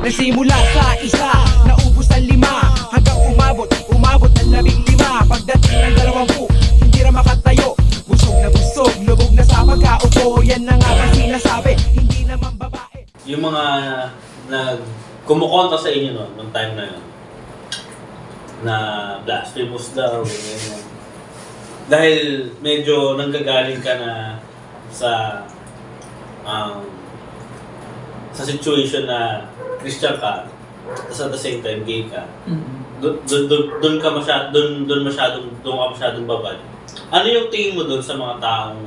Nagsimula sa isa, naubos ang 5, hanggang umabot ng 15. Pagdating ng 20, hindi na makatayo. Busog na busog, lubog na sa pagkaupo. Yan na nga ang sinasabi, hindi naman babae. Yung mga kumukontra sa inyo noon, nung time na yun, na blasphemous daw, ganyan. Dahil medyo nanggagaling ka na sa situation na Christian ka, tapos at the same time gay ka. Doon ka masyadong babad. Ano yung tingin mo doon sa mga taong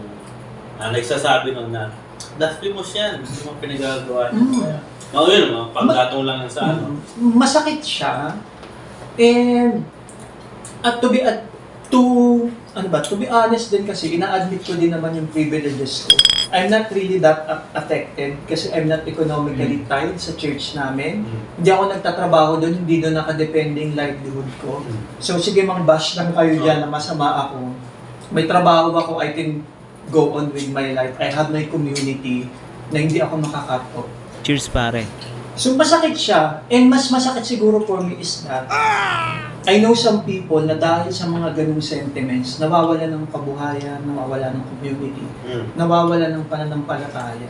nagsasabi nun na blasphemous yan, hindi mo pinagagawa niya. Yun, paggatong lang sa ano. Masakit siya. And to be honest din kasi, ina-admit ko din naman yung privileges ko. I'm not really that affected kasi I'm not economically tied sa church namin. Hindi ako nagtatrabaho doon, hindi doon nakadepending livelihood ko. So sige, mang-bash lang kayo dyan na masama ako. May trabaho ako, I can go on with my life. I have my community na hindi ako makakat off. Cheers, pare. So masakit siya, and mas masakit siguro for me is that I know some people na dahil sa mga ganung sentiments, nawawala ng kabuhayan, nawawala ng community, nawawala ng pananampalataya,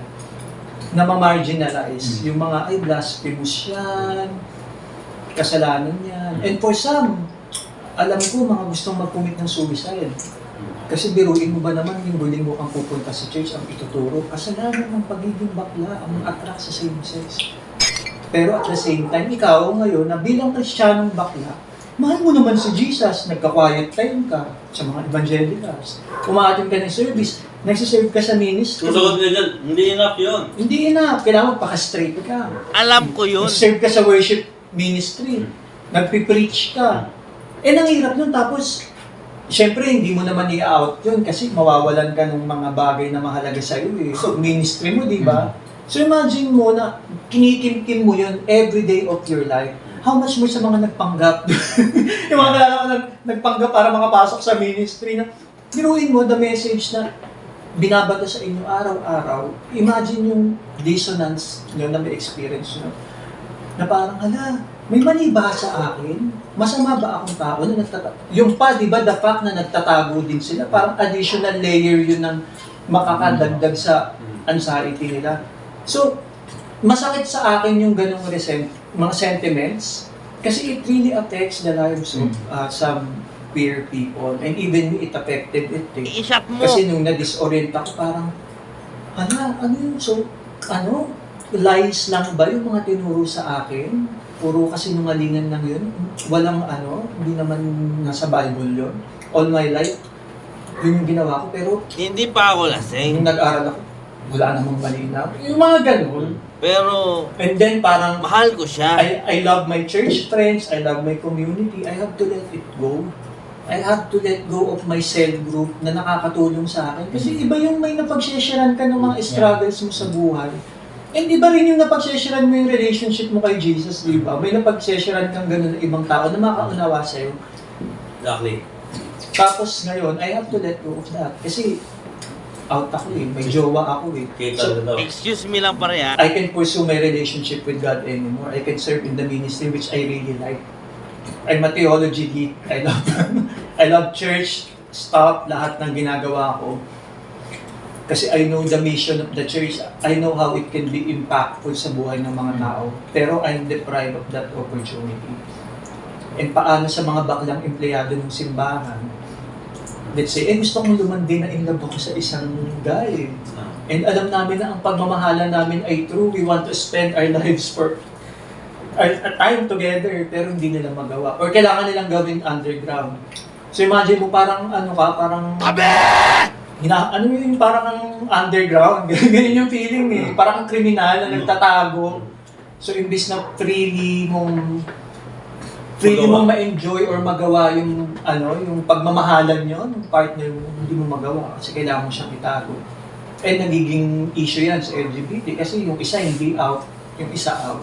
na ma-marginalize. Yung mga, ay, blasphemous yan, kasalanan yan. And for some, alam ko, mga gustong mag-commit ng suicide. Kasi biruin mo ba naman, linggo-linggo kang pupunta sa church, ang ituturo, kasalanan ng pagiging bakla, ang attract sa same sex. Pero at the same time, ikaw ngayon, na bilang Kristiyanong bakla, mahal mo naman si Jesus, nagka-quiet time ka sa mga evangelicals. Umaatin ka ng service, nagsiserve ka sa ministry. Kung nyo dyan, hindi enough yun. Hindi enough, kailangan paka-straight ka. Alam ko yun. Serve ka sa worship ministry, nagpipreach ka. Ang hirap nun, tapos, syempre, hindi mo naman i-out yun kasi mawawalan ka ng mga bagay na mahalaga sa'yo eh. So, ministry mo, di ba? So, imagine mo na kinikimkim mo yun every day of your life. How much more sa mga nagpanggap? Yung mga kalala ko nagpanggap para makapasok sa ministry na biruin mo the message na binabato sa inyo araw-araw. Imagine yung dissonance nyo na may experience nyo. Na parang, may mali ba sa akin? Masama ba akong tao na nagtatago? Yung pa, di ba, the fact na nagtatago din sila, parang additional layer yun ng makakadagdag sa anxiety nila. So, masakit sa akin yung ganong mga sentiments kasi it really affects the lives of some queer people, and even me, it affected it. I-shot mo! Kasi nung na-disorient ako, parang, ano yun? So, lies lang ba yung mga tinuro sa akin? Puro kasinungalingan lang yun? Walang hindi naman nasa Bible yun. All my life, yun yung ginawa ko, pero Hindi pa ako lasing. nung nag-aral ako, wala namang malinaw. Yung mga ganun. Pero, And then parang, mahal ko siya. I love my church friends, I love my community, I have to let it go. I have to let go of my cell group na nakakatulong sa akin. Kasi iba yung may napagsesharan ka ng mga struggles mo sa buhay. And iba rin yung napagsesharan mo yung relationship mo kay Jesus, di ba? May napagsesharan kang gano'n ng ibang tao na makaunawa sa'yo. Exactly. Tapos ngayon, I have to let go of that. Kasi out ako eh, may jowa ako eh. So, Excuse me lang, pare, ha? I can pursue my relationship with God anymore. I can serve in the ministry which I really like. I'm a theology geek. I love church stuff, lahat ng ginagawa ko. Kasi I know the mission of the church. I know how it can be impactful sa buhay ng mga tao. Pero I'm deprived of that opportunity. And paano sa mga baklang empleyado ng simbahan? Let's say, gusto kong lumandi na in love ako sa isang guy. And alam namin na ang pagmamahalan namin ay true. We want to spend our lives for a time together, pero hindi nila magawa. Or kailangan nilang gawin underground. So imagine mo parang parang parang underground. Ganyan yung feeling eh. Parang ang kriminal na nagtatago. So imbis na freely mong ma-enjoy or magawa yung yung pagmamahalan nyo ng partner mo, hindi mo magawa kasi kailangan mo siyang itago. And nagiging issue yan sa LGBT kasi yung isa hindi out, yung isa out.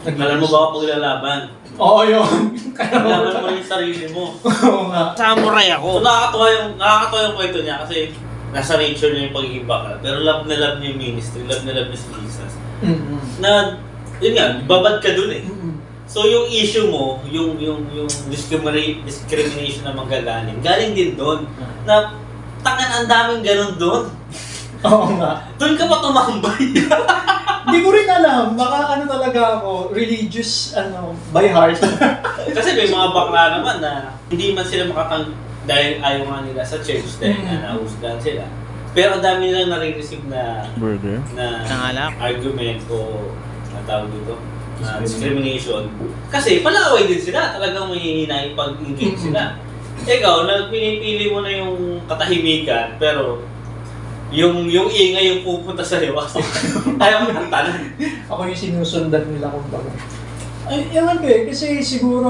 Kailan mo ba ako paglalaban? Oo, yun. Kailangan mo yung sarili mo. Oo nga. Samurai So ako. nakakatawa yung kwento niya kasi nasa nature niya yung pagiging bakla. Pero love na love niya yung ministry, love na love niya si Jesus. Mm-hmm. Na yun nga, babad ka dun eh. Mm-mm. So yung issue mo, yung discrimination na manggagaling, galing din doon. Na tangan ang daming ganun doon. Oo nga. Doon ka pa tumambay. Hindi ko rin alam. Baka ano talaga ako, religious, by heart. Kasi may mga bakla naman na hindi man sila dahil ayaw nga nila sa church dahil nga nahusgahan sila. Pero ang dami nilang nare-receive na Nangalak? argument o tawag dito, na discrimination. Kasi palaaway din sila, talagang may pag-engage sila. Ikaw, pinipili mo na yung katahimikan, pero yung ingay yung pupunta sa iyo kasi ayaw mo ng tanan. Ako yung sinusundan nila kumbaga. Ay, ewan ko eh, kasi siguro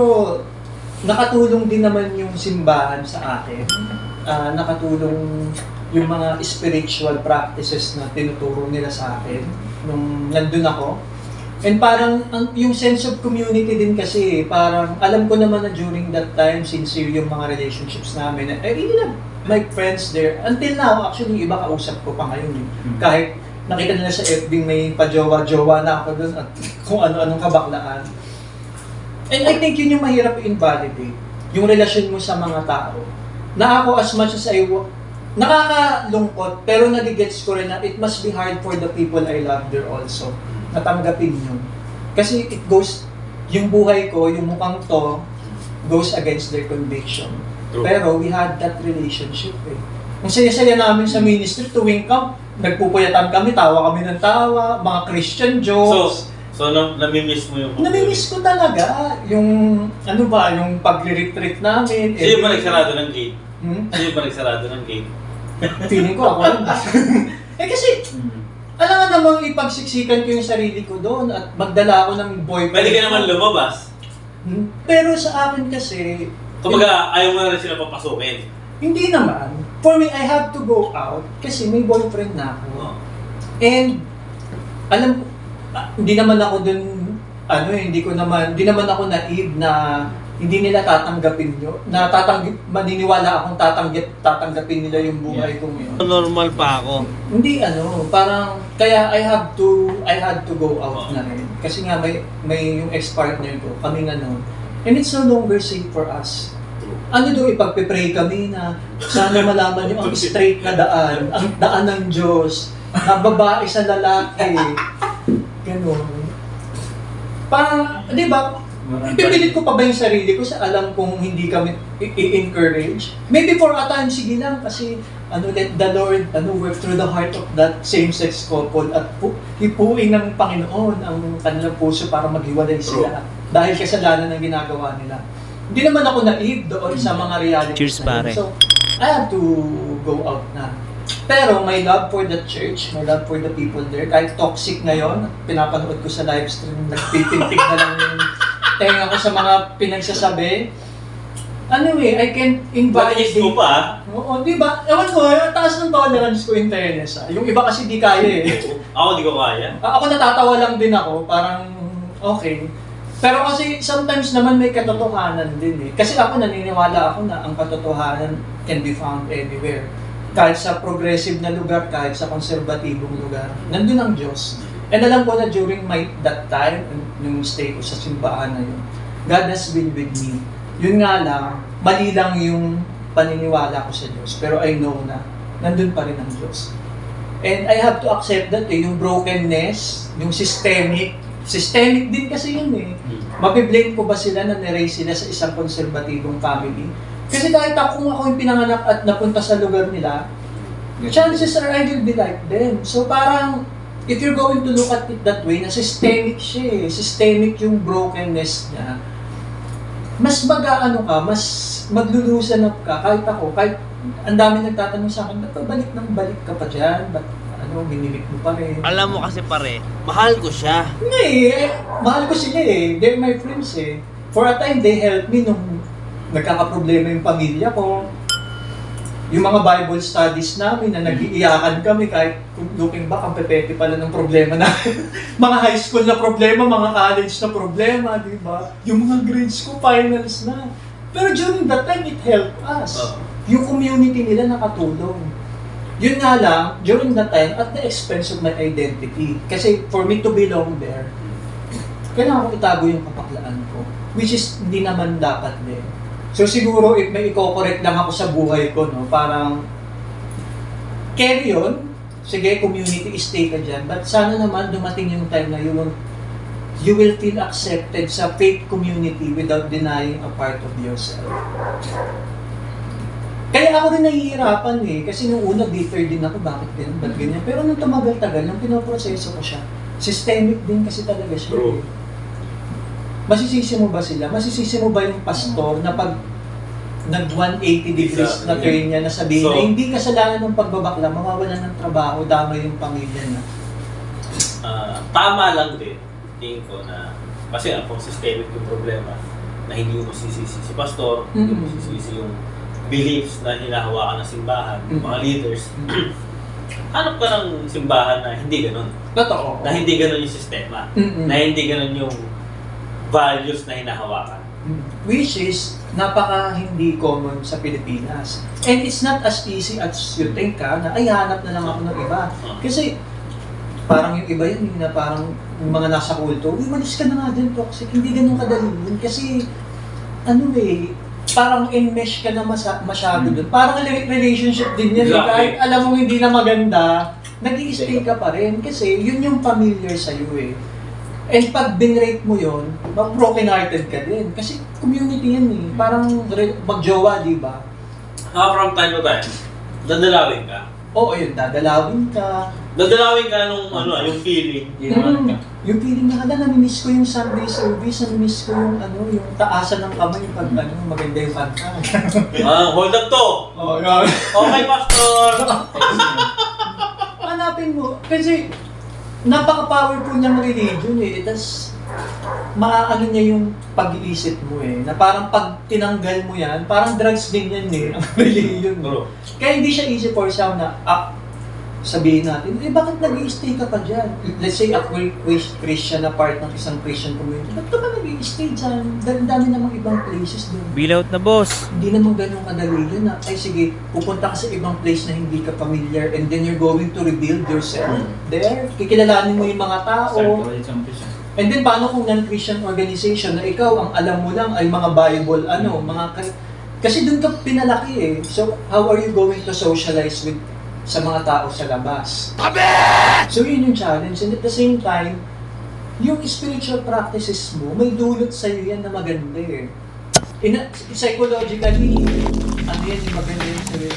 nakatulong din naman yung simbahan sa akin. Nakatulong yung mga spiritual practices na tinuturo nila sa akin nung nandun ako. And parang yung sense of community din kasi, parang alam ko naman na during that time, sincere yung mga relationships namin. I really love my friends there. Until now, actually, iba kausap ko pa ngayon. Kahit nakita nila sa FB may pa-jowa-jowa na ako doon at kung ano-anong kabaklaan. And I think yun yung mahirap i-invalidate. Yung relasyon mo sa mga tao. Na ako, as much as nakakalungkot, pero nagigets ko rin na it must be hard for the people I love there also. Natanggapin yun. Kasi it goes, yung buhay ko, yung mukhang to, goes against their conviction. True. Pero we had that relationship eh. Ang saya-saya namin sa ministry, tuwing camp, nagpupuyatan kami, tawa kami ng tawa, mga Christian jokes. So nami-miss mo yung Nami-miss ko talaga yung, yung pag-retreat namin. Sino ba nagsarado ng gate? Hmm? Sino ba nagsarado ng gate? Feeling ko ako rin. Kasi, alam nga namang ipagsiksikan ko yung sarili ko doon at magdala ako ng boyfriend. Pwede ka naman lumabas. Pero sa akin kasi, Kumbaga, ayaw mo na rin sila papasukin. hindi naman. For me, I have to go out kasi may boyfriend na ako. Oh. And, alam ko, hindi naman ako dun, hindi naman ako naive na hindi nila tatanggapin nyo. Maniniwala akong tatanggapin nila yung buhay ko ngayon. Normal pa ako. Hindi parang kaya I had to go out na rin. Kasi nga may yung ex-partner ko, kami and it's no longer safe for us. Ipagpe-pray kami na sana malaman yung ang straight na daan, ang daan ng Diyos, na babae sa lalaki. Ganun. Parang, di ba, ipipilit ko pa ba yung sarili ko sa alam kong hindi kami i-encourage? Maybe for a time, sige lang, kasi let the Lord work through the heart of that same-sex couple at hipuin ng Panginoon ang kanilang puso para maghiwalay sila dahil kasalanan ng ginagawa nila. Hindi naman ako naive doon sa mga realities. Cheers, pare. So, I have to go out na. Pero my love for the church, my love for the people there, kahit toxic ngayon, pinapanood ko sa live stream, nagpipintig na lang yung tenga ko sa mga pinagsasabi. I can't Bakit mo pa? Oo, di ba? Ewan ko, taas ng tolerance ko in fairness. Yung iba kasi di kaya eh. Ako di ko kaya. Ako natatawa lang din ako, parang okay. Pero kasi sometimes naman may katotohanan din eh. Kasi ako naniniwala ako na ang katotohanan can be found anywhere. Kahit sa progressive na lugar, kahit sa konserbatibong lugar, nandun ang Diyos. And alam ko na during that time, nung stay ko sa simbahan na yun, God has been with me. Yun nga lang, mali lang yung paniniwala ko sa Diyos. Pero I know na, nandun pa rin ang Diyos. And I have to accept that yung brokenness, yung systemic din kasi yun eh. Mabiblame ko ba sila na niraise sila sa isang konserbatibong family? Kasi kahit kung ako yung pinanganak at napunta sa lugar nila, chances are I will be like them. So parang, if you're going to look at it that way, na systemic siya eh. Systemic yung brokenness niya. Mas mas maglulusan up ka, kahit ang dami nagtatanong sa akin, ba't balik ka pa dyan? Ba't minimik mo pa rin? Alam mo kasi pare, mahal ko siya. Hindi mahal ko sila eh. They're my friends eh. For a time, they helped me nung nagkakaproblema yung pamilya ko. Yung mga Bible studies namin na nag-iiyakan kami kahit looking back, ang pepete pala ng problema na mga high school na problema, mga college na problema, di ba? Yung mga grades ko, finals na. Pero during that time, it helped us. Yung community nila nakatulong. Yun nga lang, during that time, at the expense of my identity. Kasi for me to belong there, kailangan ko itago yung kapaklaan ko. Which is, hindi naman dapat din. So siguro, if may i-correct lang ako sa buhay ko, no, parang, carry on, sige, community, stay ka dyan, but sana naman dumating yung time na you will feel accepted sa faith community without denying a part of yourself. Kaya ako rin nahihirapan kasi nung una bitter din ako, bakit ganyan, ba't ganyan. Pero nung tumagal-tagal, nung pinoproseso ko siya, systemic din kasi talaga siya. True. Masisisi mo ba sila? Masisisi mo ba yung pastor na pag nag-180 degrees na turn niya na sabihin So, na hindi kasalanan ng pagbabakla, mawawalan ng trabaho, damay yung pamilya na. Tama lang din, tingin ko na, kasi kung systemic yung problema, na hindi mo masisisi si pastor, hindi mo masisisi yung beliefs na hinahawakan ng simbahan, mga leaders, hanap ka ng simbahan na hindi ganun. Totoo. Na hindi ganun yung sistema. Na hindi ganun yung values na hinahawakan. Which is, napaka hindi common sa Pilipinas. And it's not as easy as you think na ay hanap na lang ako ng iba. Kasi parang yung iba yun, na parang yung mga nasa kulto, malis ka na nga din toxic, hindi ganun kadali yun. Kasi parang enmesh ka na masyado doon. Parang relationship din yan. Exactly. Kahit alam mo hindi na maganda, nag-i-stay ka pa rin. Kasi yun yung familiar sa'yo And pag binrate mo yun, broken-hearted ka din. Kasi community yan Parang mag-jowa, di ba? From time to time, dadalawin ka. Oo, yun, dadalawin ka. Dadalawin ka nung yung feeling. Yung feeling na namimiss ko yung Sunday service, namimiss ko yung yung taasan ng kamay pag maganda yung kanta. Hold up to! Oh, yun. Okay, pastor! Hanapin mo, kasi napaka-powerful niyang religion Tapos, maaano niya yung pag-iisip mo na parang pag tinanggal mo yan, parang drugs din yan ang religion Bro. Kaya hindi siya easy for some na, sabihin natin, bakit nag-i-stay ka pa dyan? Let's say, ako Christian na part ng isang Christian community, ba't ka ba nag-i-stay dyan? Dami namang ibang places doon. Bill out na, boss. Hindi naman ganun kadali yun na, ay sige, pupunta ka sa ibang place na hindi ka familiar and then you're going to rebuild yourself there. Kikilalanin mo yung mga tao. And then, paano kung non-Christian organization na ikaw, ang alam mo lang ay mga Bible, kasi doon ka pinalaki So, how are you going to socialize with sa mga tao sa labas? So, yun yung challenge. And at the same time, yung spiritual practices mo, may dulot sa'yo yan na maganda Psychologically, yung maganda yun sa'yo.